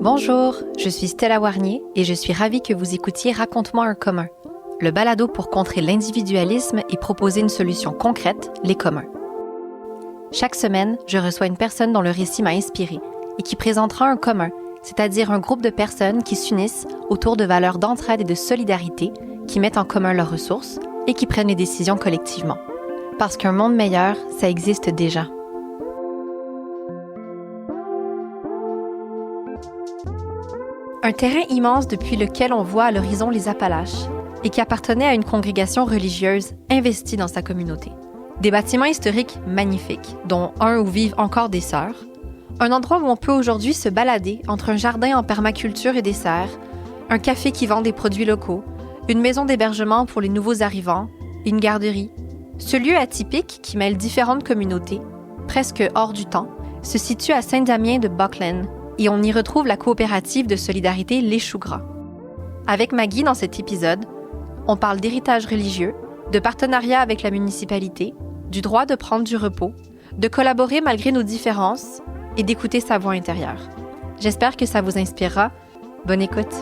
Bonjour, je suis Stella Warnier et je suis ravie que vous écoutiez Raconte-moi un commun, le balado pour contrer l'individualisme et proposer une solution concrète, les communs. Chaque semaine, je reçois une personne dont le récit m'a inspiré et qui présentera un commun, c'est-à-dire un groupe de personnes qui s'unissent autour de valeurs d'entraide et de solidarité, qui mettent en commun leurs ressources et qui prennent les décisions collectivement. Parce qu'un monde meilleur, ça existe déjà. Un terrain immense depuis lequel on voit à l'horizon les Appalaches et qui appartenait à une congrégation religieuse investie dans sa communauté. Des bâtiments historiques magnifiques, dont un où vivent encore des sœurs. Un endroit où on peut aujourd'hui se balader entre un jardin en permaculture et des serres, un café qui vend des produits locaux, une maison d'hébergement pour les nouveaux arrivants, une garderie. Ce lieu atypique qui mêle différentes communautés, presque hors du temps, se situe à Saint-Damien de Buckland, et on y retrouve la coopérative de solidarité Les Choux Gras. Avec Maggie, dans cet épisode, on parle d'héritage religieux, de partenariat avec la municipalité, du droit de prendre du repos, de collaborer malgré nos différences et d'écouter sa voix intérieure. J'espère que ça vous inspirera. Bonne écoute!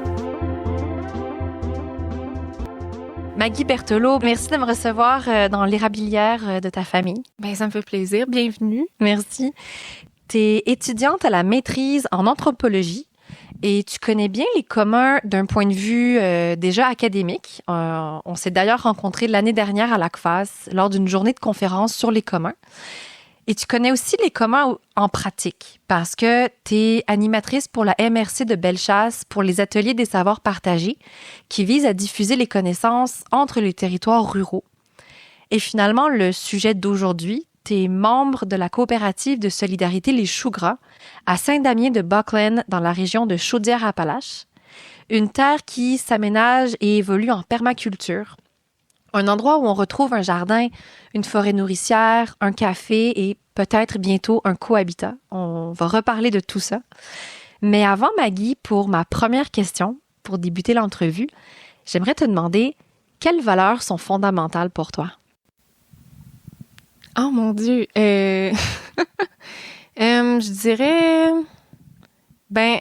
Maggie Berthelot, merci de me recevoir dans l'érablière de ta famille. Ça me fait plaisir. Bienvenue. Merci. Tu es étudiante à la maîtrise en anthropologie et tu connais bien les communs d'un point de vue déjà académique. On s'est d'ailleurs rencontrés l'année dernière à l'ACFAS lors d'une journée de conférence sur les communs. Et tu connais aussi les communs en pratique parce que tu es animatrice pour la MRC de Bellechasse pour les ateliers des savoirs partagés qui visent à diffuser les connaissances entre les territoires ruraux. Et finalement, le sujet d'aujourd'hui, tu es membre de la coopérative de solidarité Les Choux Gras à Saint-Damien de Buckland dans la région de Chaudière-Appalaches, une terre qui s'aménage et évolue en permaculture. Un endroit où on retrouve un jardin, une forêt nourricière, un café et peut-être bientôt un cohabitat. On va reparler de tout ça. Mais avant, Maggie, pour ma première question, pour débuter l'entrevue, j'aimerais te demander quelles valeurs sont fondamentales pour toi? Oh mon Dieu! Je dirais...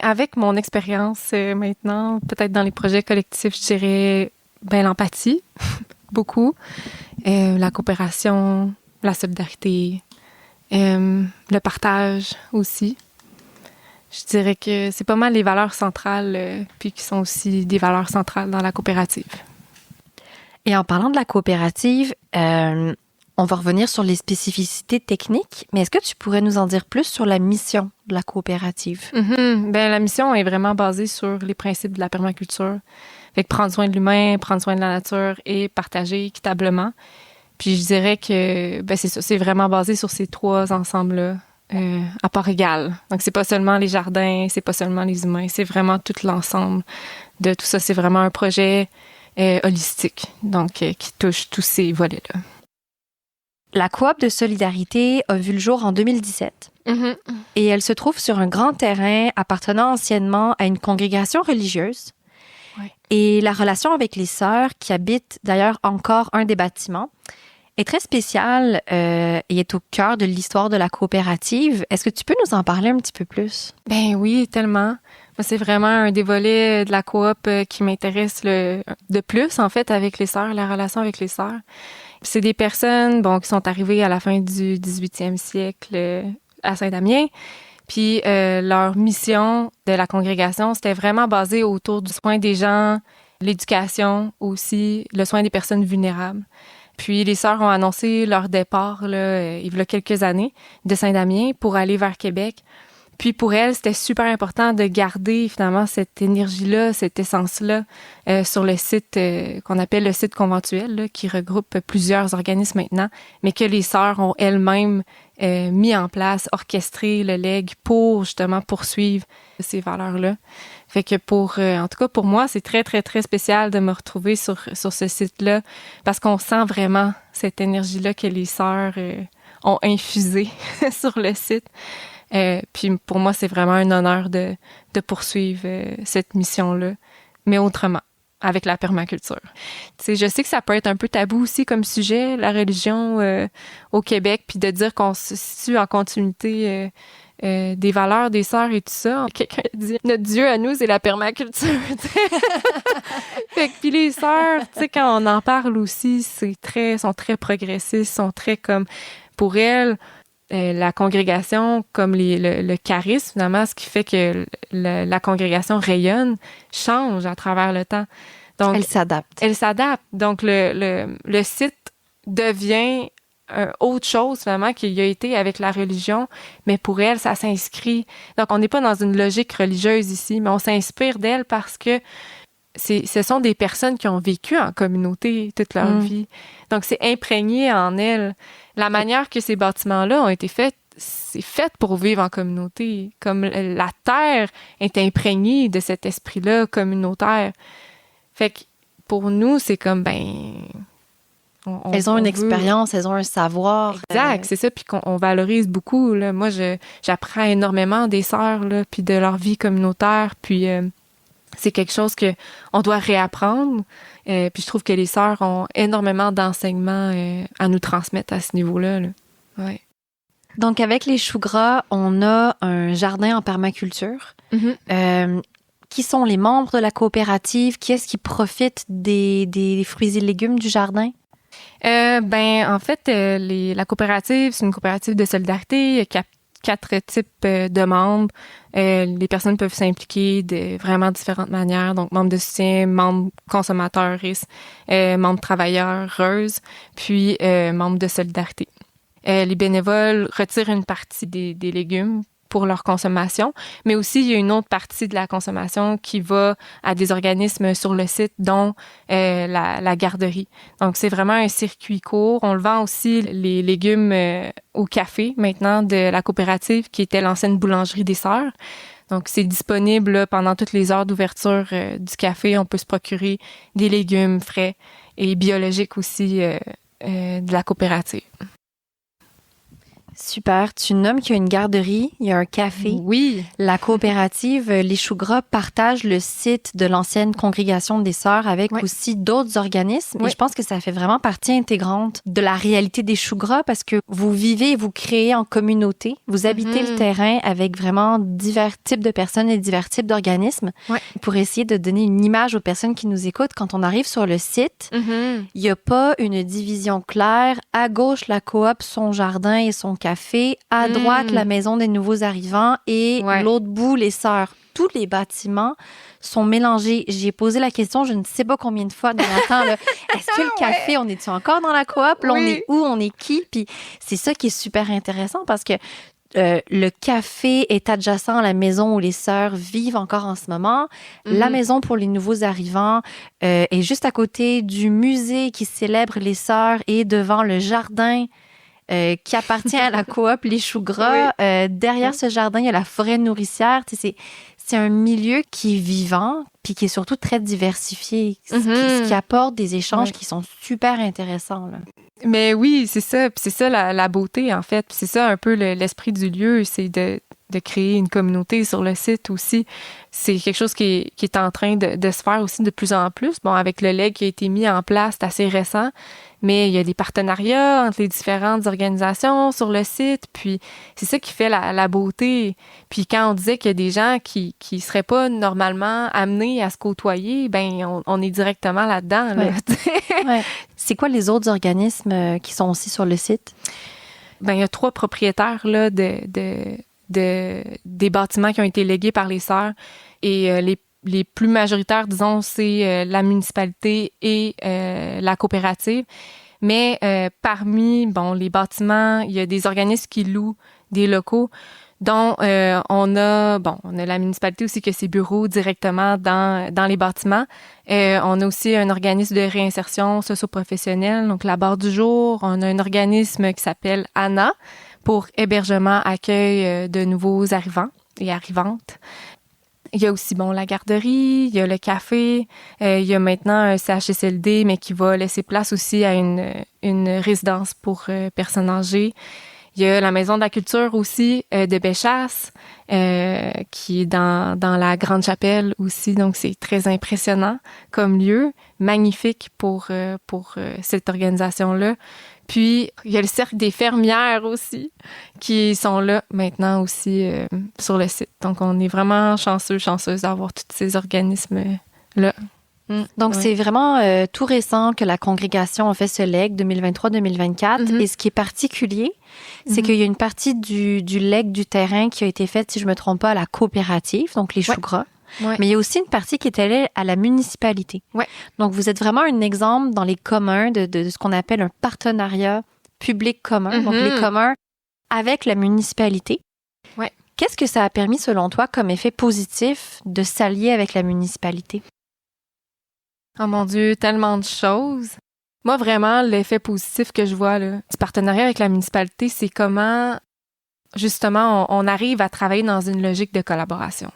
avec mon expérience maintenant, peut-être dans les projets collectifs, je dirais l'empathie, beaucoup. La coopération, la solidarité, le partage aussi. Je dirais que c'est pas mal les valeurs centrales, puis qui sont aussi des valeurs centrales dans la coopérative. Et en parlant de la coopérative, on va revenir sur les spécificités techniques, mais est-ce que tu pourrais nous en dire plus sur la mission de la coopérative? La mission est vraiment basée sur les principes de la permaculture. Fait que prendre soin de l'humain, prendre soin de la nature et partager équitablement. Puis je dirais que c'est ça, c'est vraiment basé sur ces trois ensembles-là, à part égale. Donc c'est pas seulement les jardins, c'est pas seulement les humains, c'est vraiment tout l'ensemble de tout ça. C'est vraiment un projet holistique, donc qui touche tous ces volets-là. La coop de solidarité a vu le jour en 2017 et elle se trouve sur un grand terrain appartenant anciennement à une congrégation religieuse. Ouais. Et la relation avec les sœurs, qui habitent d'ailleurs encore un des bâtiments, est très spéciale et est au cœur de l'histoire de la coopérative. Est-ce que tu peux nous en parler un petit peu plus? Oui, tellement. Moi, c'est vraiment un des volets de la coop qui m'intéresse de plus, en fait, avec les sœurs, la relation avec les sœurs. C'est des personnes qui sont arrivées à la fin du 18e siècle à Saint-Damien. Puis leur mission de la congrégation, c'était vraiment basé autour du soin des gens, l'éducation aussi, le soin des personnes vulnérables. Puis les sœurs ont annoncé leur départ il y a quelques années de Saint-Damien pour aller vers Québec. Puis pour elles, c'était super important de garder finalement cette énergie-là, cette essence-là sur le site qu'on appelle le site conventuel, là, qui regroupe plusieurs organismes maintenant, mais que les sœurs ont elles-mêmes mis en place, orchestré le legs pour justement poursuivre ces valeurs-là. Fait que en tout cas pour moi, c'est très, très, très spécial de me retrouver sur ce site-là parce qu'on sent vraiment cette énergie-là que les sœurs ont infusée sur le site. Puis pour moi, c'est vraiment un honneur de poursuivre cette mission-là, mais autrement, avec la permaculture. Tu sais, je sais que ça peut être un peu tabou aussi comme sujet, la religion au Québec, puis de dire qu'on se situe en continuité des valeurs des sœurs et tout ça. Quelqu'un dit notre Dieu à nous, c'est la permaculture. Fait que puis les sœurs, tu sais, quand on en parle aussi, sont très progressistes, sont très comme pour elles. La congrégation, comme le charisme, finalement, ce qui fait que la congrégation rayonne, change à travers le temps. Donc, elle s'adapte. Elle s'adapte. Donc, le site devient autre chose, finalement, qu'il a été avec la religion, mais pour elle, ça s'inscrit. Donc, on n'est pas dans une logique religieuse ici, mais on s'inspire d'elle parce que ce sont des personnes qui ont vécu en communauté toute leur vie. Donc, c'est imprégné en elles. La manière que ces bâtiments-là ont été faits, c'est fait pour vivre en communauté. Comme la terre est imprégnée de cet esprit-là communautaire. Fait que pour nous, c'est comme, elles ont une expérience, elles ont un savoir. Exact, c'est ça. Puis qu'on valorise beaucoup. Là. Moi, j'apprends énormément des sœurs, là, puis de leur vie communautaire. Puis c'est quelque chose que on doit réapprendre. Puis je trouve que les sœurs ont énormément d'enseignements à nous transmettre à ce niveau-là. Là. Ouais. Donc, avec les Choux Gras, on a un jardin en permaculture. Qui sont les membres de la coopérative? Qui est-ce qui profite des fruits et légumes du jardin? En fait, la coopérative, c'est une coopérative de solidarité. Il y a quatre types de membres. Les personnes peuvent s'impliquer de vraiment différentes manières. Donc, membres de soutien, membres consommateurs, membres travailleuses, puis membres de solidarité. Les bénévoles retirent une partie des légumes pour leur consommation, mais aussi il y a une autre partie de la consommation qui va à des organismes sur le site, dont la garderie. Donc, c'est vraiment un circuit court. On le vend aussi, les légumes au café, maintenant, de la coopérative, qui était l'ancienne boulangerie des Sœurs. Donc, c'est disponible là, pendant toutes les heures d'ouverture du café. On peut se procurer des légumes frais et biologiques aussi de la coopérative. Super. Tu nommes qu'il y a une garderie, il y a un café. Oui. La coopérative Les Choux Gras partage le site de l'ancienne congrégation des Sœurs avec aussi d'autres organismes. Et je pense que ça fait vraiment partie intégrante de la réalité des Choux Gras parce que vous vivez et vous créez en communauté. Vous habitez le terrain avec vraiment divers types de personnes et divers types d'organismes. Pour essayer de donner une image aux personnes qui nous écoutent, quand on arrive sur le site, il n'y a pas une division claire. À gauche, la coop, son jardin et son café. À droite, la maison des nouveaux arrivants et l'autre bout, les Sœurs. Tous les bâtiments sont mélangés. J'ai posé la question, je ne sais pas combien de fois dans le temps, là, est-ce que le café, on est-tu encore dans la coop? Là, on est où? On est qui? Puis c'est ça qui est super intéressant parce que le café est adjacent à la maison où les Sœurs vivent encore en ce moment. La maison pour les nouveaux arrivants est juste à côté du musée qui célèbre les Sœurs et devant le jardin qui appartient à la coop Les Choux Gras. Derrière ce jardin, il y a la forêt nourricière. Tu sais, c'est un milieu qui est vivant puis qui est surtout très diversifié, ce qui apporte des échanges qui sont super intéressants. Là. Mais oui, c'est ça. Puis c'est ça la beauté, en fait. Puis c'est ça un peu l'esprit du lieu, c'est de créer une communauté sur le site aussi. C'est quelque chose qui est en train de se faire aussi de plus en plus. Bon, avec le leg qui a été mis en place, c'est assez récent, mais il y a des partenariats entre les différentes organisations sur le site, puis c'est ça qui fait la beauté. Puis quand on disait qu'il y a des gens qui seraient pas normalement amenés à se côtoyer, ben on est directement là-dedans. Là. C'est quoi les autres organismes qui sont aussi sur le site? Ben il y a 3 propriétaires là des bâtiments qui ont été légués par les Sœurs et les plus majoritaires, disons, c'est la municipalité et la coopérative. Mais parmi les bâtiments, il y a des organismes qui louent des locaux, dont on a la municipalité aussi qui a ses bureaux directement dans les bâtiments. On a aussi un organisme de réinsertion socio-professionnelle, donc la Barre du Jour. On a un organisme qui s'appelle ANA, pour hébergement, accueil de nouveaux arrivants et arrivantes. Il y a aussi, la garderie, il y a le café, il y a maintenant un CHSLD, mais qui va laisser place aussi à une résidence pour personnes âgées. Il y a la Maison de la culture aussi de Bellechasse, qui est dans la Grande Chapelle aussi, donc c'est très impressionnant comme lieu, magnifique pour cette organisation-là. Puis, il y a le cercle des fermières aussi, qui sont là maintenant aussi sur le site. Donc, on est vraiment chanceuse d'avoir tous ces organismes-là. Donc, c'est vraiment tout récent que la congrégation a fait ce legs 2023-2024. Et ce qui est particulier, c'est qu'il y a une partie du legs du terrain qui a été faite, si je me trompe pas, à la coopérative, donc les choux gras. Ouais. Mais il y a aussi une partie qui est allée à la municipalité. Ouais. Donc, vous êtes vraiment un exemple dans les communs de ce qu'on appelle un partenariat public commun. Donc, les communs avec la municipalité. Ouais. Qu'est-ce que ça a permis, selon toi, comme effet positif de s'allier avec la municipalité? Oh mon Dieu, tellement de choses. Moi, vraiment, l'effet positif que je vois là, du partenariat avec la municipalité, c'est comment, justement, on arrive à travailler dans une logique de collaboration.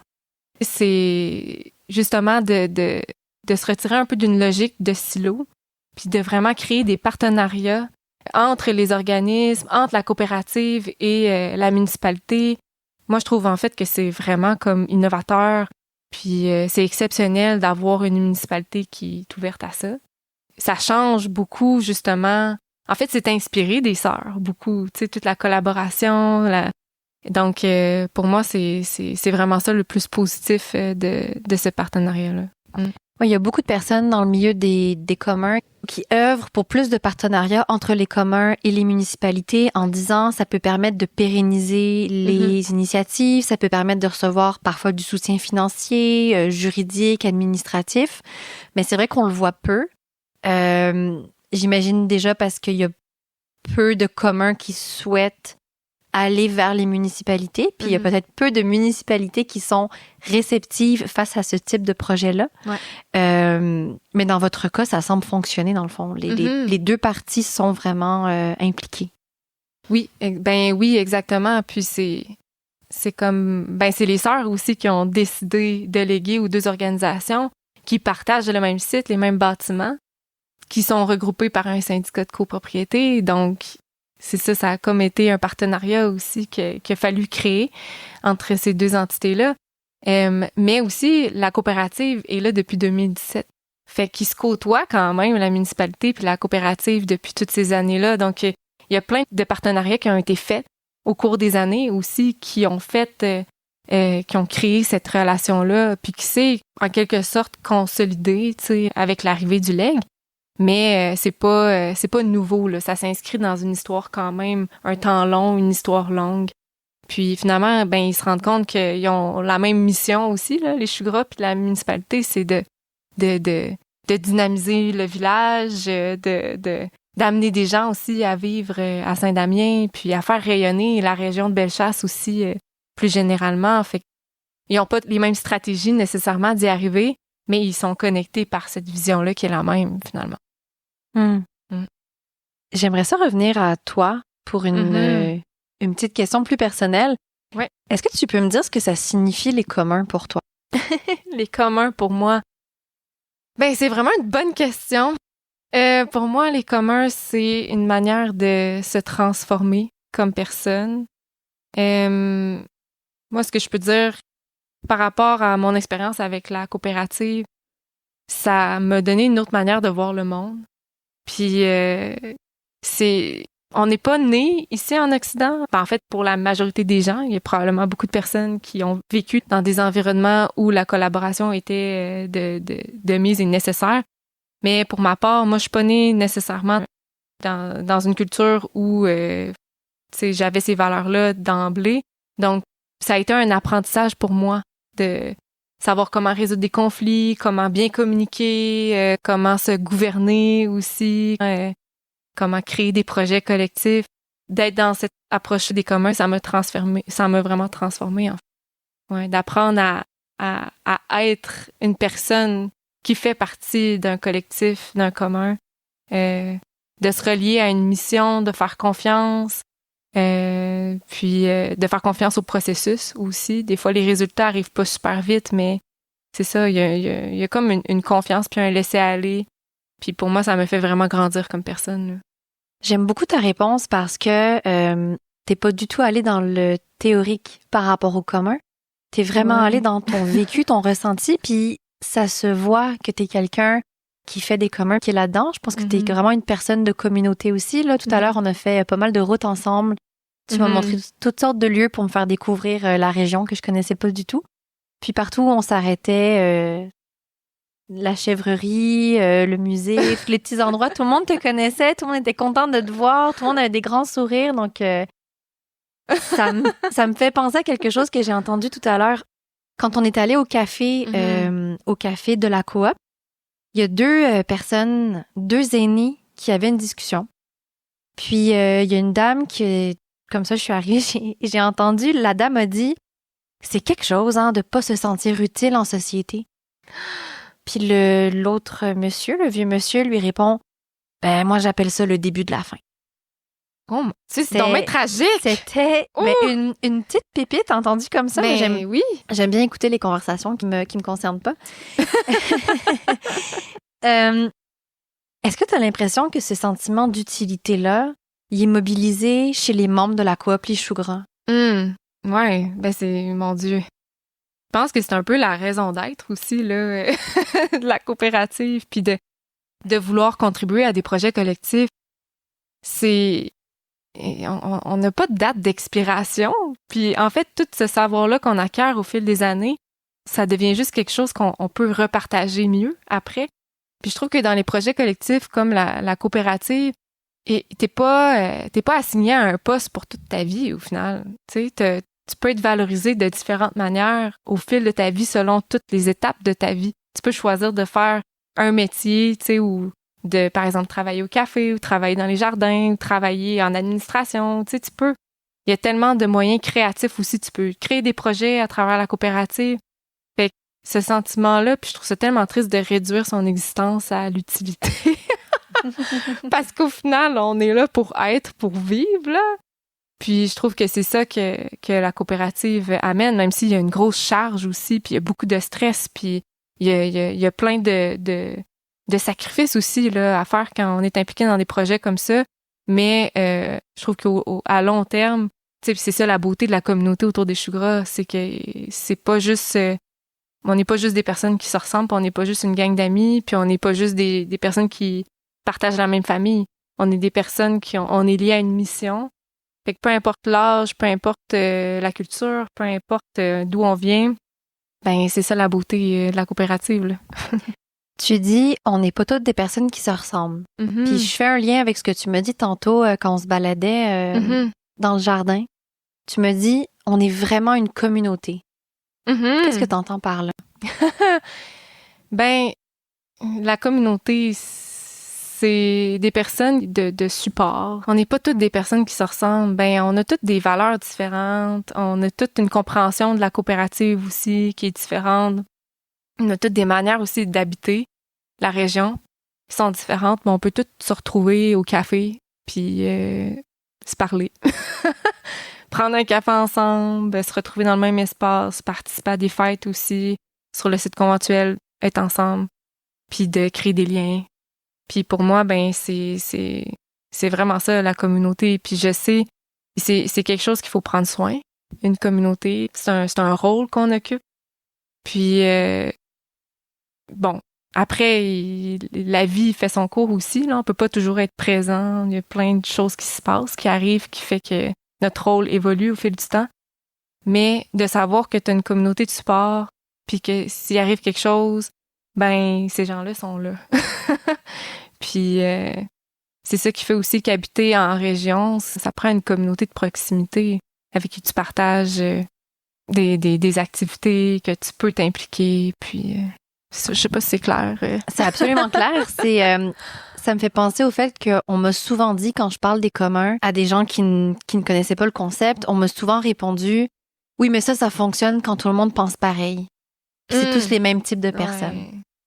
C'est justement de se retirer un peu d'une logique de silo, puis de vraiment créer des partenariats entre les organismes, entre la coopérative et la municipalité. Moi, je trouve en fait que c'est vraiment comme innovateur, puis c'est exceptionnel d'avoir une municipalité qui est ouverte à ça. Ça change beaucoup, justement. En fait, c'est inspiré des sœurs, beaucoup. Tu sais, toute la collaboration, Donc, pour moi, c'est vraiment ça le plus positif de ce partenariat-là. Oui, il y a beaucoup de personnes dans le milieu des communs qui œuvrent pour plus de partenariats entre les communs et les municipalités en disant ça peut permettre de pérenniser les initiatives, ça peut permettre de recevoir parfois du soutien financier, juridique, administratif. Mais c'est vrai qu'on le voit peu. J'imagine déjà parce qu'il y a peu de communs qui souhaitent aller vers les municipalités, puis il y a peut-être peu de municipalités qui sont réceptives face à ce type de projet-là. Ouais. Mais dans votre cas, ça semble fonctionner dans le fond. Les deux parties sont vraiment impliquées. Oui, oui, exactement. Puis c'est comme c'est les sœurs aussi qui ont décidé de léguer aux deux organisations qui partagent le même site, les mêmes bâtiments, qui sont regroupés par un syndicat de copropriété. Donc c'est ça, ça a comme été un partenariat aussi qu'il a fallu créer entre ces deux entités-là. Mais aussi, la coopérative est là depuis 2017. Fait qu'ils se côtoient quand même, la municipalité puis la coopérative, depuis toutes ces années-là. Donc, il y a plein de partenariats qui ont été faits au cours des années aussi, qui ont créé cette relation-là, puis qui s'est, en quelque sorte, consolidée, tu sais, avec l'arrivée du legs. Mais c'est pas nouveau là, ça s'inscrit dans une histoire quand même, un temps long, une histoire longue. Puis finalement, ils se rendent compte qu'ils ont la même mission aussi là, les choux gras puis la municipalité, c'est de dynamiser le village, d'amener des gens aussi à vivre à Saint-Damien, puis à faire rayonner la région de Bellechasse aussi plus généralement. Fait ils ont pas les mêmes stratégies nécessairement d'y arriver, mais ils sont connectés par cette vision-là qui est la même, finalement. J'aimerais ça revenir à toi pour une petite question plus personnelle. Ouais. Est-ce que tu peux me dire ce que ça signifie, les communs, pour toi? Les communs, pour moi? C'est vraiment une bonne question. Pour moi, les communs, c'est une manière de se transformer comme personne. Moi, ce que je peux dire par rapport à mon expérience avec la coopérative, ça m'a donné une autre manière de voir le monde. Puis on n'est pas né ici en Occident. En fait, pour la majorité des gens, il y a probablement beaucoup de personnes qui ont vécu dans des environnements où la collaboration était de mise et nécessaire. Mais pour ma part, moi, je suis pas née nécessairement dans une culture où j'avais ces valeurs-là d'emblée. Donc, ça a été un apprentissage pour moi de savoir comment résoudre des conflits, comment bien communiquer, comment se gouverner aussi, comment créer des projets collectifs. D'être dans cette approche des communs, ça m'a vraiment transformé en fait. Ouais, d'apprendre à être une personne qui fait partie d'un collectif, d'un commun, de se relier à une mission, de faire confiance, puis de faire confiance au processus aussi. Des fois, les résultats arrivent pas super vite, mais c'est ça, il y a comme une confiance puis un laisser-aller. Puis pour moi, ça me fait vraiment grandir comme personne, là. J'aime beaucoup ta réponse parce que t'es pas du tout allé dans le théorique par rapport au commun. T'es vraiment allé dans ton vécu, ton ressenti, puis ça se voit que t'es quelqu'un qui fait des communs qui est là-dedans. Je pense que tu es vraiment une personne de communauté aussi. Là, tout à l'heure, on a fait pas mal de routes ensemble. Tu m'as montré toutes sortes de lieux pour me faire découvrir la région que je connaissais pas du tout. Puis partout où on s'arrêtait, la chèvrerie, le musée, tous les petits endroits, tout le monde te connaissait, tout le monde était content de te voir, tout le monde avait des grands sourires. Donc, ça me fait penser à quelque chose que j'ai entendu tout à l'heure. Quand on est allé au café de la coop, il y a deux aînés qui avaient une discussion. Puis, il y a une dame qui, comme ça, je suis arrivée, j'ai entendu, la dame a dit, c'est quelque chose, de pas se sentir utile en société. Puis l'autre monsieur, le vieux monsieur, lui répond, ben, moi, j'appelle ça le début de la fin. Oh, c'est dommage tragique. C'était une petite pépite entendue comme ça. Ben, j'aime bien écouter les conversations qui me concernent pas. Est-ce que tu as l'impression que ce sentiment d'utilité-là, il est mobilisé chez les membres de la coop Les Choux Grands? Ouais, ben c'est, mon Dieu. Je pense que c'est un peu la raison d'être aussi, là, de la coopérative, puis de vouloir contribuer à des projets collectifs. On n'a pas de date d'expiration. Puis en fait, tout ce savoir-là qu'on acquiert au fil des années, ça devient juste quelque chose qu'on peut repartager mieux après. Puis je trouve que dans les projets collectifs comme la coopérative, t'es pas assigné à un poste pour toute ta vie au final. Tu sais, tu peux être valorisé de différentes manières au fil de ta vie selon toutes les étapes de ta vie. Tu peux choisir de faire un métier, tu sais, ou de, par exemple, travailler au café ou travailler dans les jardins ou travailler en administration. Tu sais, tu peux. Il y a tellement de moyens créatifs aussi. Tu peux créer des projets à travers la coopérative. Fait que ce sentiment-là, puis je trouve ça tellement triste de réduire son existence à l'utilité. Parce qu'au final, on est là pour être, pour vivre, là. Puis je trouve que c'est ça que la coopérative amène, même s'il y a une grosse charge aussi, puis il y a beaucoup de stress, puis il y a plein de sacrifices aussi là à faire quand on est impliqué dans des projets comme ça. Mais je trouve qu'à long terme, tu sais, c'est ça la beauté de la communauté autour des Choux Gras, c'est que c'est pas juste on n'est pas juste des personnes qui se ressemblent, puis on n'est pas juste une gang d'amis, puis on n'est pas juste des personnes qui partagent la même famille. On est des personnes on est liés à une mission. Fait que peu importe l'âge, peu importe la culture, peu importe d'où on vient, ben c'est ça la beauté de la coopérative, là. Tu dis, on n'est pas toutes des personnes qui se ressemblent. Puis je fais un lien avec ce que tu m'as dit tantôt quand on se baladait dans le jardin. Tu me dis, on est vraiment une communauté. Qu'est-ce que tu entends par là? Ben, la communauté, c'est des personnes de support. On n'est pas toutes des personnes qui se ressemblent. Ben, on a toutes des valeurs différentes. On a toute une compréhension de la coopérative aussi qui est différente. On a toutes des manières aussi d'habiter la région qui sont différentes, mais on peut toutes se retrouver au café puis se parler. Prendre un café ensemble, se retrouver dans le même espace, participer à des fêtes aussi, sur le site conventuel, être ensemble, puis de créer des liens. Puis pour moi, ben c'est vraiment ça, la communauté. Puis je sais, c'est quelque chose qu'il faut prendre soin. Une communauté, c'est un rôle qu'on occupe. Puis bon, après, la vie fait son cours aussi. Là, on peut pas toujours être présent. Il y a plein de choses qui se passent, qui arrivent, qui fait que notre rôle évolue au fil du temps. Mais de savoir que tu as une communauté de support, puis que s'il arrive quelque chose, ben ces gens-là sont là. Puis c'est ça qui fait aussi qu'habiter en région, ça prend une communauté de proximité avec qui tu partages des activités, que tu peux t'impliquer. Puis je sais pas si c'est clair. C'est absolument clair. Ça me fait penser au fait qu'on m'a souvent dit, quand je parle des communs à des gens qui ne connaissaient pas le concept, on m'a souvent répondu « Oui, mais ça fonctionne quand tout le monde pense pareil. » C'est tous les mêmes types de personnes.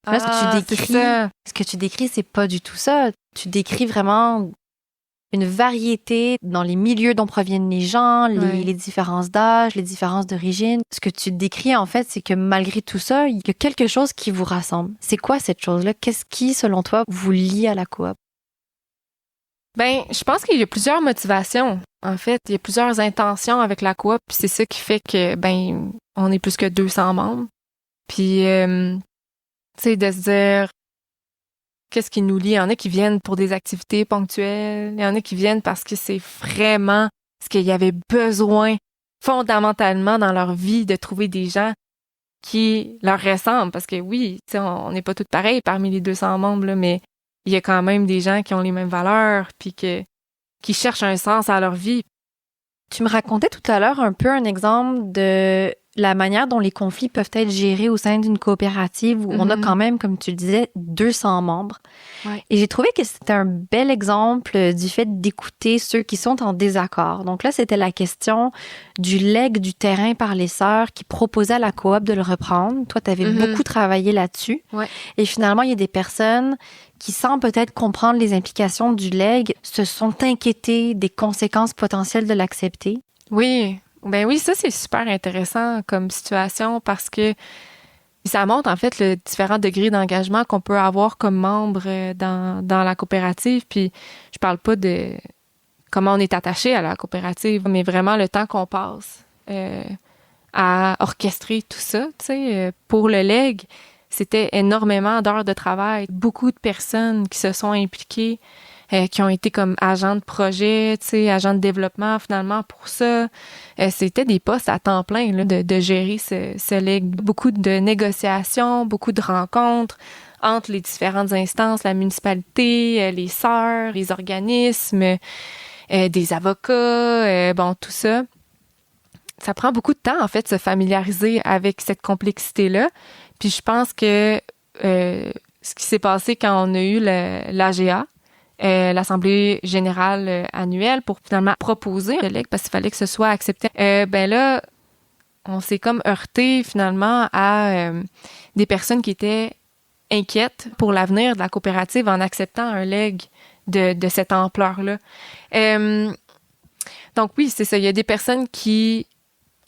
Ouais. Là, ce que tu décris, c'est pas du tout ça. Tu décris vraiment une variété dans les milieux dont proviennent les gens, les différences d'âge, les différences d'origine. Ce que tu décris, en fait, c'est que malgré tout ça, il y a quelque chose qui vous rassemble. C'est quoi cette chose-là? Qu'est-ce qui, selon toi, vous lie à la coop? Ben, je pense qu'il y a plusieurs motivations. En fait, il y a plusieurs intentions avec la coop, puis c'est ça qui fait que, ben, on est plus que 200 membres. Puis, tu sais, de se dire, qu'est-ce qui nous lie. Il y en a qui viennent pour des activités ponctuelles. Il y en a qui viennent parce que c'est vraiment ce qu'il y avait besoin fondamentalement dans leur vie de trouver des gens qui leur ressemblent. Parce que oui, on n'est pas tous pareils parmi les 200 membres, là, mais il y a quand même des gens qui ont les mêmes valeurs puis qui cherchent un sens à leur vie. Tu me racontais tout à l'heure un peu un exemple de la manière dont les conflits peuvent être gérés au sein d'une coopérative où on a quand même, comme tu le disais, 200 membres. Ouais. Et j'ai trouvé que c'était un bel exemple du fait d'écouter ceux qui sont en désaccord. Donc là, c'était la question du legs du terrain par les sœurs qui proposaient à la coop de le reprendre. Toi, tu avais beaucoup travaillé là-dessus. Ouais. Et finalement, il y a des personnes qui, sans peut-être comprendre les implications du legs, se sont inquiétées des conséquences potentielles de l'accepter. Oui. Ben oui, ça, c'est super intéressant comme situation parce que ça montre, en fait, le différent degré d'engagement qu'on peut avoir comme membre dans la coopérative. Puis, je parle pas de comment on est attaché à la coopérative, mais vraiment le temps qu'on passe à orchestrer tout ça, tu sais. Pour le legs, c'était énormément d'heures de travail. Beaucoup de personnes qui se sont impliquées, qui ont été comme agents de projet, tu sais, agents de développement finalement pour ça. C'était des postes à temps plein là, de gérer ce legs. Beaucoup de négociations, beaucoup de rencontres entre les différentes instances, la municipalité, les sœurs, les organismes, des avocats, bon, tout ça. Ça prend beaucoup de temps, en fait, de se familiariser avec cette complexité-là. Puis je pense que ce qui s'est passé quand on a eu l'AGA, l'Assemblée générale annuelle, pour finalement proposer le legs, parce qu'il fallait que ce soit accepté, ben là, on s'est comme heurté finalement à des personnes qui étaient inquiètes pour l'avenir de la coopérative en acceptant un legs de cette ampleur-là. Donc oui, c'est ça. Il y a des personnes qui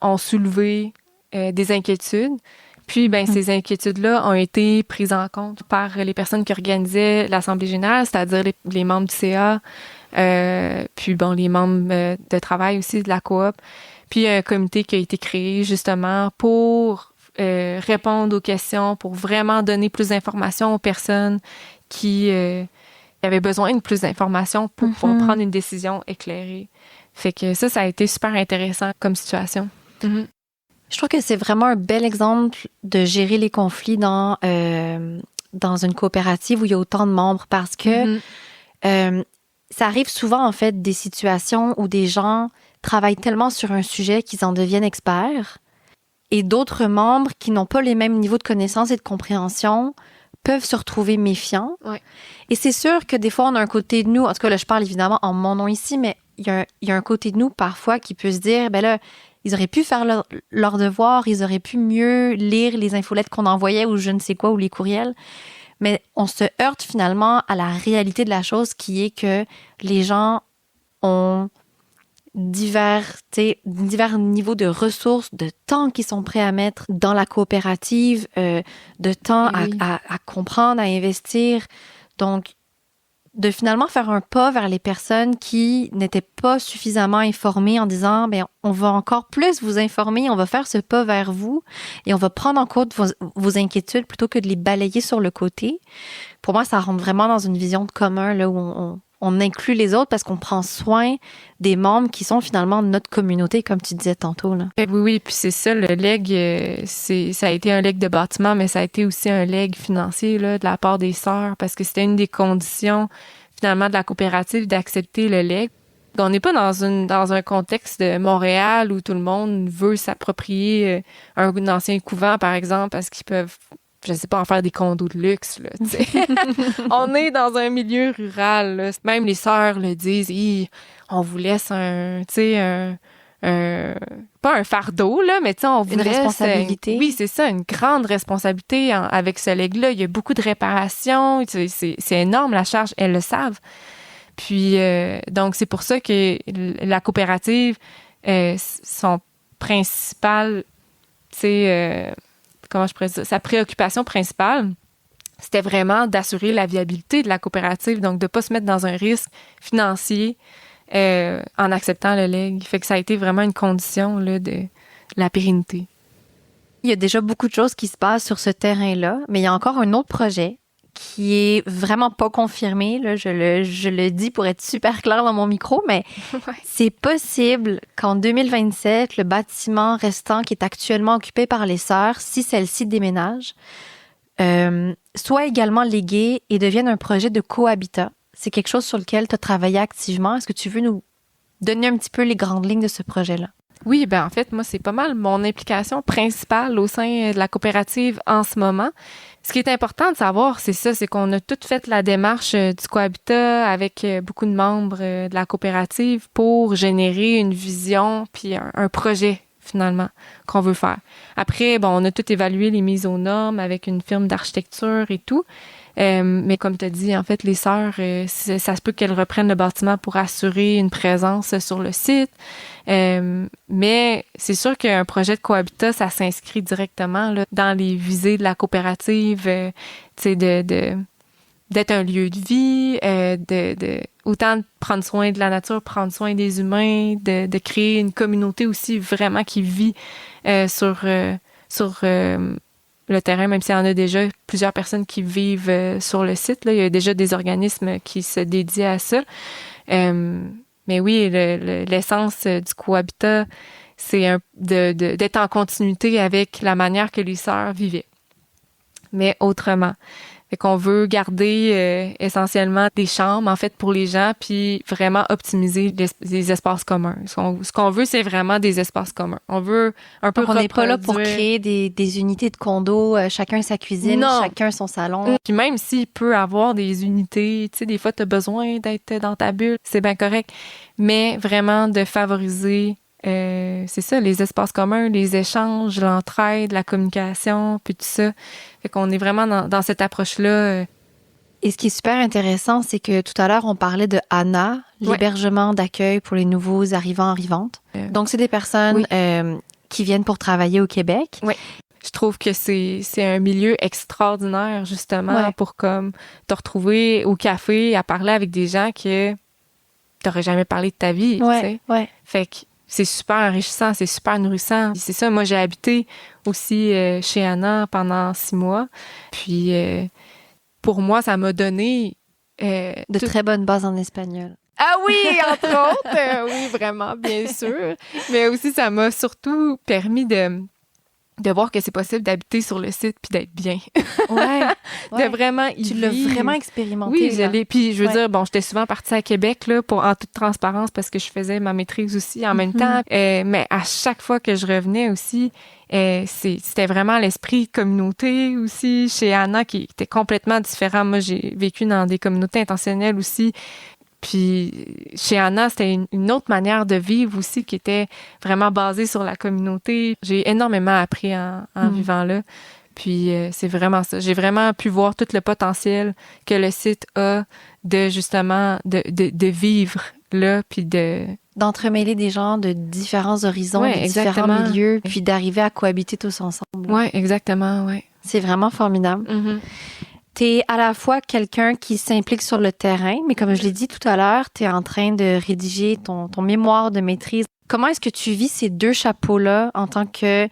ont soulevé des inquiétudes. Puis, ben, ces inquiétudes-là ont été prises en compte par les personnes qui organisaient l'Assemblée générale, c'est-à-dire les membres du CA, puis, bon, les membres de travail aussi de la coop. Puis, un comité qui a été créé, justement, pour répondre aux questions, pour vraiment donner plus d'informations aux personnes qui avaient besoin de plus d'informations pour prendre une décision éclairée. Fait que ça a été super intéressant comme situation. Je trouve que c'est vraiment un bel exemple de gérer les conflits dans une coopérative où il y a autant de membres parce que ça arrive souvent, en fait, des situations où des gens travaillent tellement sur un sujet qu'ils en deviennent experts et d'autres membres qui n'ont pas les mêmes niveaux de connaissance et de compréhension peuvent se retrouver méfiants. Ouais. Et c'est sûr que des fois, on a un côté de nous, en tout cas, là, je parle évidemment en mon nom ici, mais il y a un côté de nous, parfois, qui peut se dire, ben là, ils auraient pu faire leur devoir, ils auraient pu mieux lire les infolettes qu'on envoyait ou je ne sais quoi, ou les courriels. Mais on se heurte finalement à la réalité de la chose qui est que les gens ont divers niveaux de ressources, de temps qu'ils sont prêts à mettre dans la coopérative, de temps à comprendre, à investir. Donc, de finalement faire un pas vers les personnes qui n'étaient pas suffisamment informées en disant, ben, on va encore plus vous informer, on va faire ce pas vers vous et on va prendre en compte vos inquiétudes plutôt que de les balayer sur le côté. Pour moi, ça rentre vraiment dans une vision de commun, là, où on inclut les autres parce qu'on prend soin des membres qui sont finalement notre communauté, comme tu disais tantôt, là. Oui, puis c'est ça, le legs, ça a été un legs de bâtiment, mais ça a été aussi un legs financier, là, de la part des sœurs, parce que c'était une des conditions, finalement, de la coopérative d'accepter le legs. On n'est pas dans un contexte de Montréal où tout le monde veut s'approprier un ancien couvent, par exemple, parce qu'ils peuvent, je sais pas, en faire des condos de luxe, là, tu sais. On est dans un milieu rural, là. Même les sœurs le disent, on vous laisse pas un fardeau, là, mais tu sais, on vous laisse... Une responsabilité. Oui, c'est ça, une grande responsabilité avec ce legs-là. Il y a beaucoup de réparations, c'est énorme, la charge, elles le savent. Puis, donc, c'est pour ça que la coopérative, son principal, tu sais... comment je pourrais dire, sa préoccupation principale, c'était vraiment d'assurer la viabilité de la coopérative, donc de ne pas se mettre dans un risque financier en acceptant le legs. Fait que ça a été vraiment une condition là, de la pérennité. Il y a déjà beaucoup de choses qui se passent sur ce terrain-là, mais il y a encore un autre projet qui est vraiment pas confirmé, là, je le dis pour être super clair dans mon micro, mais c'est possible qu'en 2027, le bâtiment restant qui est actuellement occupé par les sœurs, si celle-ci déménage, soit également légué et devienne un projet de cohabitat. C'est quelque chose sur lequel tu as travaillé activement. Est-ce que tu veux nous donner un petit peu les grandes lignes de ce projet-là? Oui, ben en fait, moi, c'est pas mal mon implication principale au sein de la coopérative en ce moment. Ce qui est important de savoir, c'est ça, c'est qu'on a toutes fait la démarche du cohabitat avec beaucoup de membres de la coopérative pour générer une vision puis un projet, finalement, qu'on veut faire. Après, bon, on a tout évalué les mises aux normes avec une firme d'architecture et tout. Mais comme tu as dit, en fait, les sœurs, ça se peut qu'elles reprennent le bâtiment pour assurer une présence sur le site. Mais c'est sûr qu'un projet de cohabitat, ça s'inscrit directement là, dans les visées de la coopérative, tu sais, d'être un lieu de vie, autant de prendre soin de la nature, prendre soin des humains, de créer une communauté aussi vraiment qui vit sur le terrain, même s'il y en a déjà plusieurs personnes qui vivent sur le site. Là, il y a déjà des organismes qui se dédient à ça. Mais oui, l'essence du cohabitat, c'est d'être en continuité avec la manière que les sœurs vivaient, mais autrement. Fait qu'on veut garder essentiellement des chambres, en fait, pour les gens, puis vraiment optimiser les espaces communs. Ce qu'on veut, c'est vraiment des espaces communs. On veut un peu Donc, on n'est pas là pour créer des unités de condo, chacun sa cuisine, non. Chacun son salon. Puis même s'il peut avoir des unités, tu sais, des fois, tu as besoin d'être dans ta bulle, c'est bien correct. Mais vraiment de favoriser, c'est ça, les espaces communs, les échanges, l'entraide, la communication, puis tout ça. Fait qu'on est vraiment dans cette approche-là. Et ce qui est super intéressant, c'est que tout à l'heure, on parlait de ANA, l'hébergement d'accueil pour les nouveaux arrivants-arrivantes. Donc, c'est des personnes qui viennent pour travailler au Québec. Oui. Je trouve que c'est un milieu extraordinaire, justement, pour comme te retrouver au café à parler avec des gens que t'aurais jamais parlé de ta vie, tu sais. Ouais. Fait que c'est super enrichissant, c'est super nourrissant. C'est ça, moi, j'ai habité aussi chez Anna pendant 6 mois. Puis, pour moi, ça m'a donné... de très bonnes bases en espagnol. Ah oui, entre autres! Oui, vraiment, bien sûr. Mais aussi, ça m'a surtout permis de voir que c'est possible d'habiter sur le site puis d'être bien. De vraiment y Tu l'as vivre. vraiment expérimenté. Oui, je l'ai. Puis je veux dire, bon, j'étais souvent partie à Québec là en toute transparence parce que je faisais ma maîtrise aussi en même temps. Mais à chaque fois que je revenais aussi, c'était vraiment l'esprit communauté aussi chez Anna qui était complètement différent. Moi, j'ai vécu dans des communautés intentionnelles aussi. Puis chez Anna, c'était une autre manière de vivre aussi qui était vraiment basée sur la communauté. J'ai énormément appris en vivant là. Puis c'est vraiment ça. J'ai vraiment pu voir tout le potentiel que le site a de justement de vivre là, puis d'entremêler des gens de différents horizons, de différents milieux, puis d'arriver à cohabiter tous ensemble. Oui, exactement, oui. C'est vraiment formidable. Mm-hmm. T'es à la fois quelqu'un qui s'implique sur le terrain, mais comme je l'ai dit tout à l'heure, t'es en train de rédiger ton mémoire de maîtrise. Comment est-ce que tu vis ces deux chapeaux-là en tant que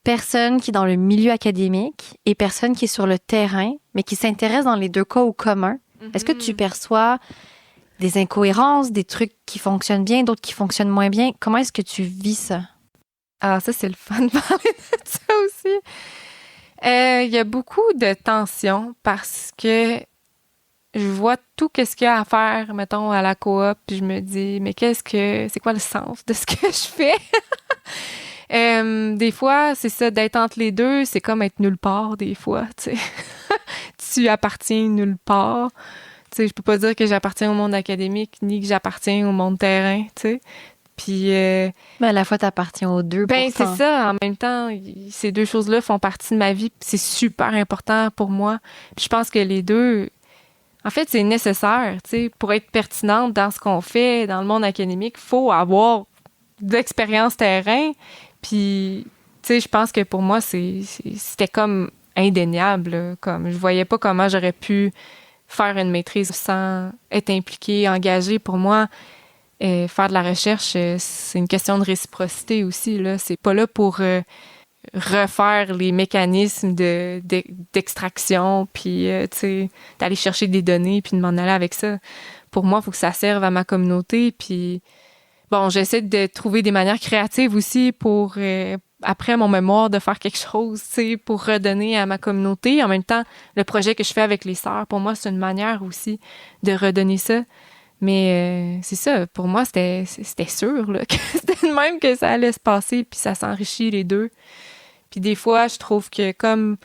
personne qui est dans le milieu académique et personne qui est sur le terrain, mais qui s'intéresse dans les deux cas au commun? Mm-hmm. Est-ce que tu perçois des incohérences, des trucs qui fonctionnent bien, d'autres qui fonctionnent moins bien? Comment est-ce que tu vis ça? Ah, ça, c'est le fun de parler de ça aussi. Il y a beaucoup de tension parce que je vois tout ce qu'il y a à faire, mettons, à la coop, puis je me dis, mais c'est quoi le sens de ce que je fais? Des fois, c'est ça, d'être entre les deux, c'est comme être nulle part, des fois, tu sais. Tu appartiens nulle part. Tu sais, je peux pas dire que j'appartiens au monde académique, ni que j'appartiens au monde terrain, tu sais. Puis mais à la fois t'appartiens aux deux. Ben c'est ça. En même temps, ces deux choses-là font partie de ma vie. C'est super important pour moi. Puis je pense que les deux, en fait, c'est nécessaire. Tu sais, pour être pertinente dans ce qu'on fait dans le monde académique, faut avoir de l'expérience terrain. Puis, tu sais, je pense que pour moi, c'était comme indéniable. Là. Comme je voyais pas comment j'aurais pu faire une maîtrise sans être impliquée, engagée. Pour moi. Faire de la recherche, c'est une question de réciprocité aussi. Là. C'est pas là pour refaire les mécanismes d'extraction, puis tu sais, d'aller chercher des données, puis de m'en aller avec ça. Pour moi, il faut que ça serve à ma communauté, puis bon, j'essaie de trouver des manières créatives aussi pour, après mon mémoire, de faire quelque chose, tu sais, pour redonner à ma communauté. En même temps, le projet que je fais avec les sœurs, pour moi, c'est une manière aussi de redonner ça. Mais c'est ça, pour moi, c'était sûr là, que c'était de même que ça allait se passer, puis ça s'enrichit les deux. Puis des fois, je trouve que comme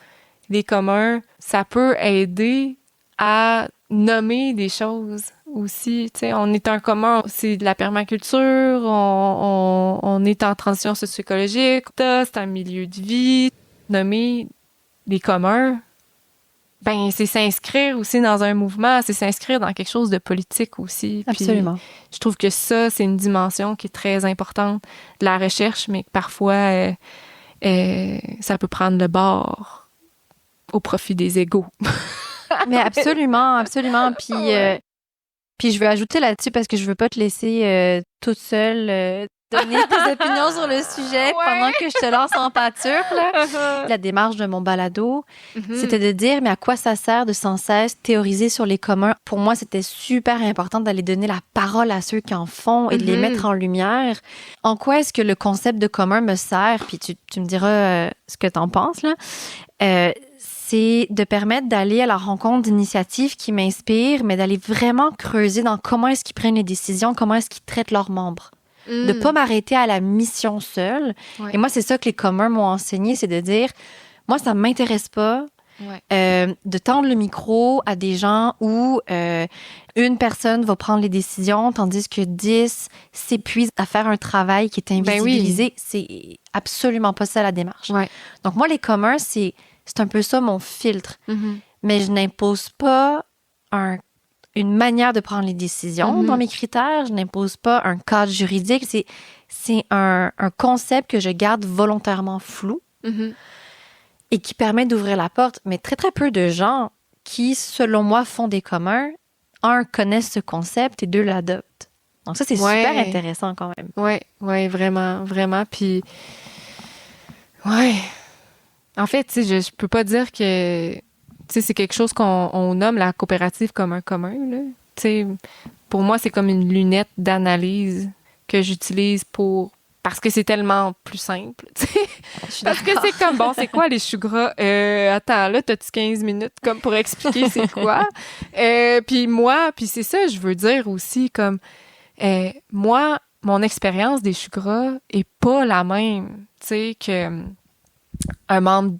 les communs, ça peut aider à nommer des choses aussi. Tu sais, on est un commun, c'est de la permaculture, on est en transition socio-écologique, c'est un milieu de vie. Nommer les communs, ben c'est s'inscrire aussi dans un mouvement, c'est s'inscrire dans quelque chose de politique aussi. Absolument. Puis, je trouve que ça, c'est une dimension qui est très importante de la recherche, mais que parfois, ça peut prendre le bord au profit des égos. Mais absolument, absolument. Puis je veux ajouter là-dessus parce que je veux pas te laisser toute seule donner tes opinions sur le sujet pendant que je te lance en pâture. Là. La démarche de mon balado, c'était de dire, mais à quoi ça sert de sans cesse théoriser sur les communs? Pour moi, c'était super important d'aller donner la parole à ceux qui en font et de les mettre en lumière. En quoi est-ce que le concept de commun me sert? Puis tu me diras ce que t'en penses, là. C'est de permettre d'aller à la rencontre d'initiatives qui m'inspirent, mais d'aller vraiment creuser dans comment est-ce qu'ils prennent les décisions, comment est-ce qu'ils traitent leurs membres. De pas m'arrêter à la mission seule. Ouais. Et moi, c'est ça que les communs m'ont enseigné, c'est de dire, moi, ça m'intéresse pas de tendre le micro à des gens où une personne va prendre les décisions, tandis que 10 s'épuisent à faire un travail qui est invisibilisé. Ben oui. C'est absolument pas ça la démarche. Ouais. Donc moi, les communs, c'est un peu ça mon filtre. Mais je n'impose pas une manière de prendre les décisions dans mes critères. Je n'impose pas un cadre juridique. C'est un concept que je garde volontairement flou et qui permet d'ouvrir la porte. Mais très, très peu de gens qui, selon moi, font des communs, connaissent ce concept et deux, l'adoptent. Donc ça, c'est super intéressant quand même. Oui, vraiment, vraiment. Puis, ouais. En fait, tu sais, je peux pas dire que, tu sais, c'est quelque chose qu'on nomme la coopérative comme un commun, là. Tu sais, pour moi, c'est comme une lunette d'analyse que j'utilise parce que c'est tellement plus simple, tu sais. Parce que c'est comme, bon, c'est quoi les choux gras? Attends, là, t'as-tu 15 minutes comme pour expliquer c'est quoi? Puis c'est ça, je veux dire aussi, comme, moi, mon expérience des choux gras est pas la même, tu sais, que un membre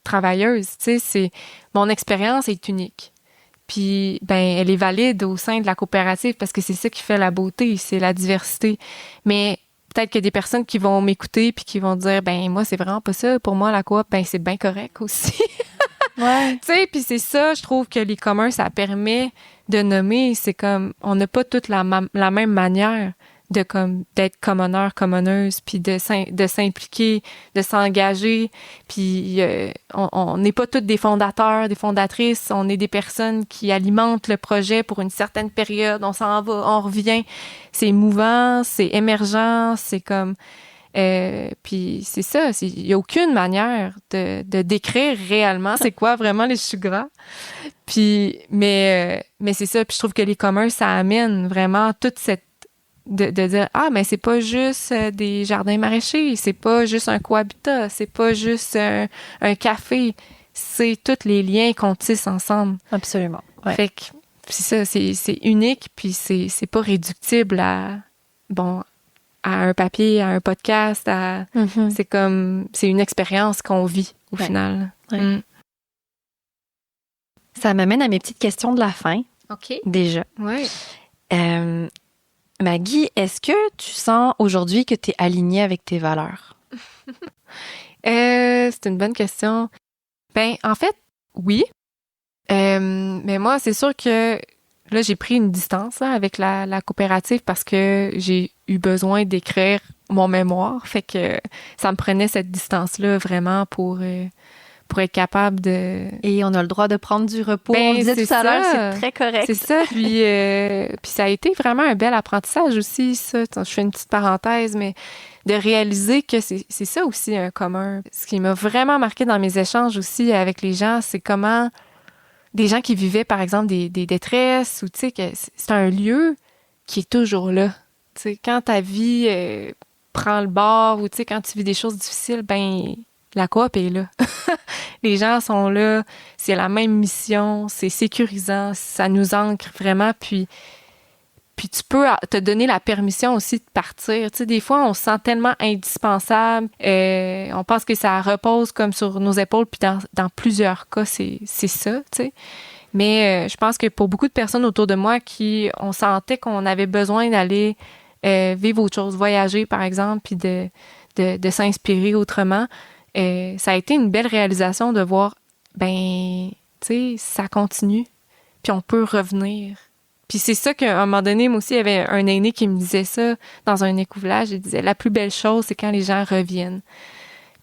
travailleuse, tu sais, mon expérience est unique. Puis, ben, elle est valide au sein de la coopérative parce que c'est ça qui fait la beauté, c'est la diversité. Mais peut-être qu'il y a des personnes qui vont m'écouter puis qui vont dire, ben, moi, c'est vraiment pas ça. Pour moi, la coop, ben, c'est bien correct aussi. Tu sais, puis c'est ça, je trouve que les communs, ça permet de nommer. C'est comme, on n'a pas toutes la même manière d'être commoneur, commoneuse, puis de s'impliquer, de s'engager, puis on n'est pas toutes des fondateurs, des fondatrices, on est des personnes qui alimentent le projet pour une certaine période, on s'en va, on revient, c'est mouvant, c'est émergent, c'est comme puis c'est ça, il y a aucune manière de décrire réellement c'est quoi vraiment les choux gras. Puis mais c'est ça, puis je trouve que les communs ça amène vraiment toute cette de dire mais c'est pas juste des jardins maraîchers, c'est pas juste un cohabitat, c'est pas juste un café, c'est tous les liens qu'on tisse ensemble. Absolument. Ouais. Fait que c'est ça, c'est unique, puis c'est pas réductible à un papier, à un podcast, c'est comme c'est une expérience qu'on vit au final. Ouais. Ça m'amène à mes petites questions de la fin. OK. Déjà. Ouais. Maggie, est-ce que tu sens aujourd'hui que tu es alignée avec tes valeurs? C'est une bonne question. Ben, en fait, oui. Mais moi, c'est sûr que là, j'ai pris une distance là, avec la coopérative parce que j'ai eu besoin d'écrire mon mémoire. Fait que ça me prenait cette distance-là vraiment pour être capable de... Et on a le droit de prendre du repos. On le disait tout à l'heure, c'est très correct. C'est ça. Puis ça a été vraiment un bel apprentissage aussi, ça. Je fais une petite parenthèse, mais de réaliser que c'est ça aussi un commun. Ce qui m'a vraiment marqué dans mes échanges aussi avec les gens, c'est comment des gens qui vivaient, par exemple, des détresses, ou tu sais, que c'est un lieu qui est toujours là. Tu sais, quand ta vie prend le bord, ou tu sais, quand tu vis des choses difficiles, ben la coop est là. Les gens sont là, c'est la même mission, c'est sécurisant, ça nous ancre vraiment, puis tu peux te donner la permission aussi de partir. Tu sais, des fois, on se sent tellement indispensable, on pense que ça repose comme sur nos épaules, puis dans plusieurs cas, c'est ça, tu sais. Mais je pense que pour beaucoup de personnes autour de moi on sentait qu'on avait besoin d'aller vivre autre chose, voyager, par exemple, puis de s'inspirer autrement, ça a été une belle réalisation de voir, ben, tu sais, ça continue, puis on peut revenir. Puis c'est ça qu'à un moment donné, moi aussi, il y avait un aîné qui me disait ça dans un éco-village. Il disait, la plus belle chose, c'est quand les gens reviennent.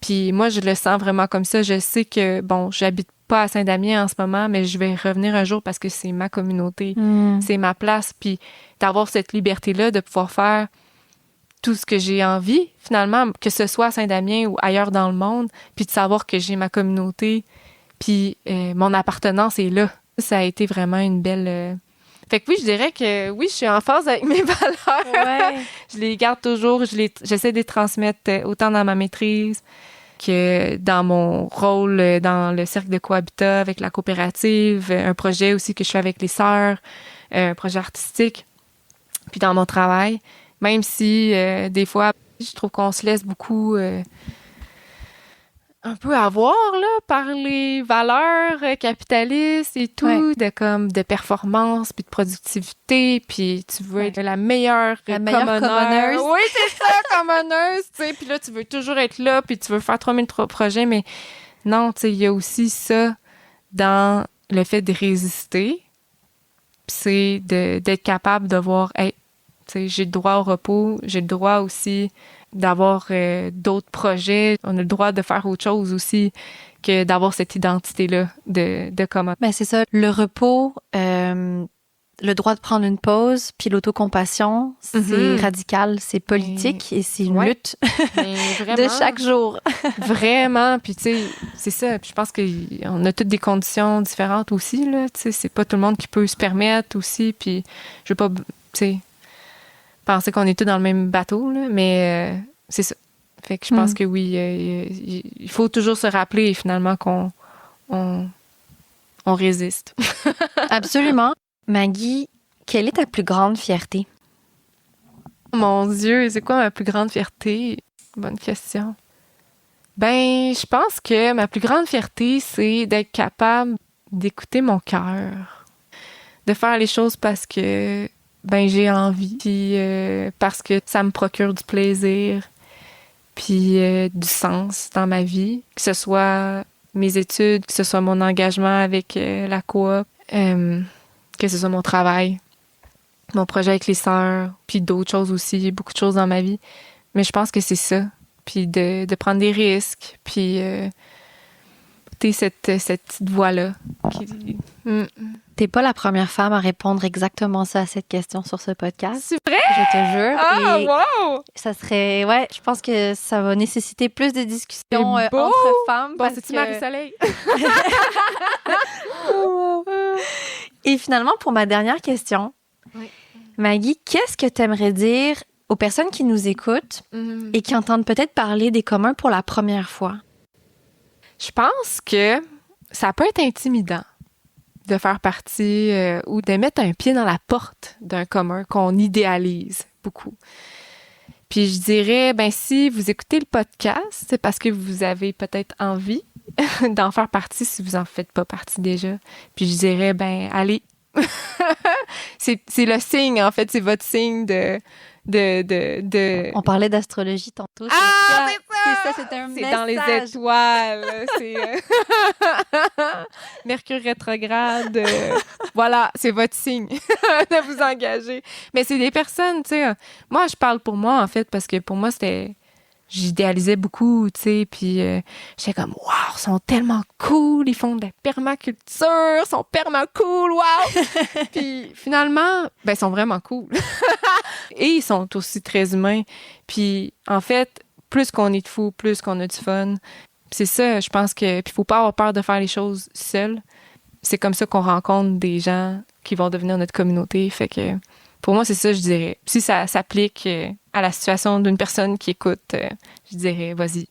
Puis moi, je le sens vraiment comme ça. Je sais que, bon, j'habite pas à Saint-Damien en ce moment, mais je vais revenir un jour parce que c'est ma communauté, c'est ma place. Puis d'avoir cette liberté-là de pouvoir faire tout ce que j'ai envie, finalement, que ce soit à Saint-Damien ou ailleurs dans le monde, puis de savoir que j'ai ma communauté, puis mon appartenance est là. Ça a été vraiment une belle... Fait que oui, je dirais que oui, je suis en phase avec mes valeurs. Ouais. Je les garde toujours, j'essaie de les transmettre autant dans ma maîtrise que dans mon rôle dans le cercle de cohabitat avec la coopérative, un projet aussi que je fais avec les sœurs, un projet artistique, puis dans mon travail. Même si des fois, je trouve qu'on se laisse beaucoup un peu avoir là par les valeurs capitalistes et tout, de performance puis de productivité, puis tu veux être la meilleure commoneuse. Oui, c'est ça, commoneuse, tu sais, puis là tu veux toujours être là, puis tu veux faire 3000 projets, mais non, tu sais, il y a aussi ça dans le fait de résister, puis c'est d'être capable de voir, hey, tu sais, j'ai le droit au repos, j'ai le droit aussi d'avoir d'autres projets. On a le droit de faire autre chose aussi que d'avoir cette identité-là de comment. Ben c'est ça, le repos, le droit de prendre une pause, puis l'autocompassion, c'est radical, c'est politique et c'est une lutte de chaque jour. Vraiment, puis tu sais, c'est ça. Puis je pense qu'on a toutes des conditions différentes aussi, là. Tu sais, c'est pas tout le monde qui peut se permettre aussi, puis je veux pas, tu sais, penser qu'on est tous dans le même bateau, là, mais c'est ça. Fait que je pense que oui, il faut toujours se rappeler finalement qu'on résiste. Absolument. Maggie, quelle est ta plus grande fierté? Mon Dieu, c'est quoi ma plus grande fierté? Bonne question. Ben, je pense que ma plus grande fierté, c'est d'être capable d'écouter mon cœur, de faire les choses parce que ben j'ai envie, puis parce que ça me procure du plaisir, puis du sens dans ma vie, que ce soit mes études, que ce soit mon engagement avec la coop, que ce soit mon travail, mon projet avec les sœurs, puis d'autres choses aussi, beaucoup de choses dans ma vie. Mais je pense que c'est ça, puis de prendre des risques, puis cette petite voix-là qui... T'es pas la première femme à répondre exactement ça à cette question sur ce podcast. C'est vrai? Je te jure. Ah, et wow! Ça serait... Ouais, je pense que ça va nécessiter plus de discussions entre femmes. Bon, c'est-tu Marie-Soleil? Et finalement, pour ma dernière question, Maggie, qu'est-ce que t'aimerais dire aux personnes qui nous écoutent et qui entendent peut-être parler des communs pour la première fois? Je pense que ça peut être intimidant de faire partie ou de mettre un pied dans la porte d'un commun qu'on idéalise beaucoup. Puis je dirais, ben si vous écoutez le podcast, c'est parce que vous avez peut-être envie d'en faire partie si vous en faites pas partie déjà. Puis je dirais, ben allez. c'est le signe, en fait, c'est votre signe de... On parlait d'astrologie tantôt. Ah, c'est ça, c'est un message. C'est dans les étoiles. C'est Mercure rétrograde. Voilà, c'est votre signe de vous engager. Mais c'est des personnes, tu sais. Moi, je parle pour moi, en fait, parce que pour moi, c'était... J'idéalisais beaucoup, tu sais, puis j'étais comme, wow, ils sont tellement cool, ils font de la permaculture, ils sont perma cool, wow! Puis finalement, ben, ils sont vraiment cool. Et ils sont aussi très humains. Puis, en fait, plus qu'on est de fous, plus qu'on a du fun. C'est ça, je pense que... Puis, il faut pas avoir peur de faire les choses seul. C'est comme ça qu'on rencontre des gens qui vont devenir notre communauté. Fait que, pour moi, c'est ça, je dirais. Si ça s'applique à la situation d'une personne qui écoute, je dirais, vas-y.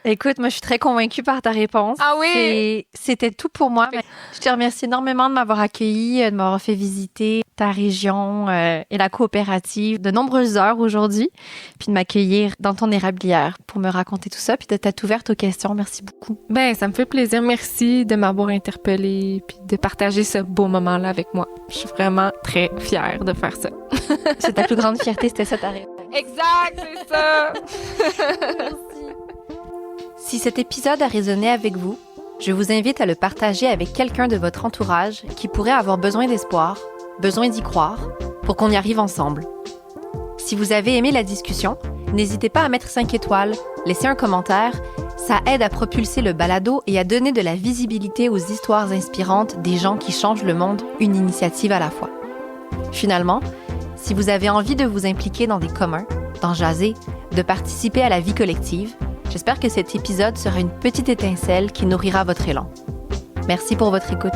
Écoute, moi, je suis très convaincue par ta réponse. Ah oui? C'était tout pour moi. Je te remercie énormément de m'avoir accueilli, de m'avoir fait visiter ta région et la coopérative de nombreuses heures aujourd'hui, puis de m'accueillir dans ton érablière pour me raconter tout ça, puis de t'être ouverte aux questions. Merci beaucoup. Ben, ça me fait plaisir. Merci de m'avoir interpellée, puis de partager ce beau moment-là avec moi. Je suis vraiment très fière de faire ça. C'est ta plus grande fierté, c'était ça ta réponse. Exact, c'est ça! Merci. Si cet épisode a résonné avec vous, je vous invite à le partager avec quelqu'un de votre entourage qui pourrait avoir besoin d'espoir, besoin d'y croire, pour qu'on y arrive ensemble. Si vous avez aimé la discussion, n'hésitez pas à mettre 5 étoiles, laisser un commentaire, ça aide à propulser le balado et à donner de la visibilité aux histoires inspirantes des gens qui changent le monde, une initiative à la fois. Finalement, si vous avez envie de vous impliquer dans des communs, d'en jaser, de participer à la vie collective, j'espère que cet épisode sera une petite étincelle qui nourrira votre élan. Merci pour votre écoute.